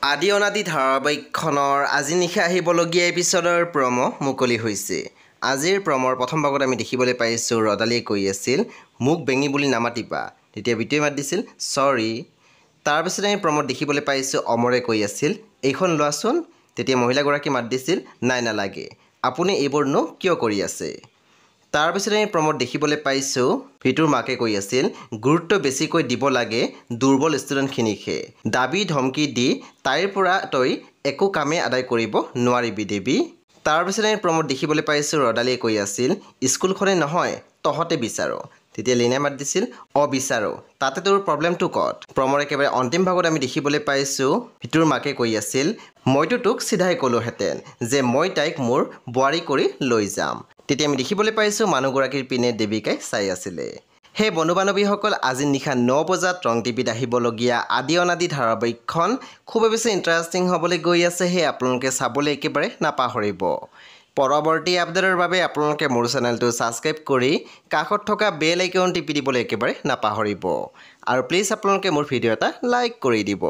আদি অনাদি ধাৰাবাহিকখনৰ আজি নিশা আহিবলগীয়া এপিছডৰ প্ৰমো মুকলি হৈছে। আজিৰ প্ৰমৰ প্ৰথম ভাগত আমি দেখিবলৈ পাইছোঁ ৰদালিয়ে কৈ আছিল মোক বেঙি বুলি নামাতিবা, তেতিয়া বিটুৱে মাত দিছিল চৰি। তাৰপিছত আমি প্ৰমত দেখিবলৈ পাইছোঁ অমৰে কৈ আছিল এইখন লোৱাচোন, তেতিয়া মহিলাগৰাকী মাত দিছিল নাই নালাগে, আপুনি এইবোৰনো কিয় কৰি আছে। তাৰপিছত আমি প্ৰমত দেখিবলৈ পাইছোঁ ভিতুৰ মাকে কৈ আছিল গুৰুত্ব বেছিকৈ দিব লাগে দুৰ্বল ষ্টুডেণ্টখিনিকহে, দাবী ধমকি দি তাইৰ পৰা তই একো কামেই আদায় কৰিব নোৱাৰিবি দেৱী। তাৰপিছত আমি প্ৰমত দেখিবলৈ পাইছোঁ ৰদালিয়ে কৈ আছিল স্কুলখনে নহয় তহঁতে বিচাৰ, তেতিয়া লীনাই মাত দিছিল বিচাৰোঁ, তাতে তোৰ প্ৰব্লেমটো ক'ত। প্ৰমৰ একেবাৰে অন্তিম ভাগত আমি দেখিবলৈ পাইছোঁ ভিতুৰ মাকে কৈ আছিল মইতো তোক চিধাই ক'লোহেঁতেন যে মই তাইক মোৰ বোৱাৰী কৰি লৈ যাম। তেতিয়া আমি দেখিবলৈ পাইছোঁ মানুহগৰাকীৰ পিনে দেৱিকাই চাই আছিলে। সেই বন্ধু বান্ধৱীসকল আজি নিশা 9 বজাত ৰং টিভিত আহিবলগীয়া আদি অনাদি ধাৰাবাহিকখন খুবেই বেছি ইণ্টাৰেষ্টিং হ'বলৈ গৈ আছে, সেয়ে আপোনালোকে চাবলৈ একেবাৰে নাপাহৰিব। পৰৱৰ্তী আপডেটৰ বাবে আপোনালোকে মোৰ চেনেলটো ছাবস্ক্ৰাইব কৰি কাষত থকা বেল আইকন টিপি দিবলৈ একেবাৰে নাপাহৰিব আৰু প্লিজ আপোনালোকে মোৰ ভিডিঅ' এটা লাইক কৰি দিব।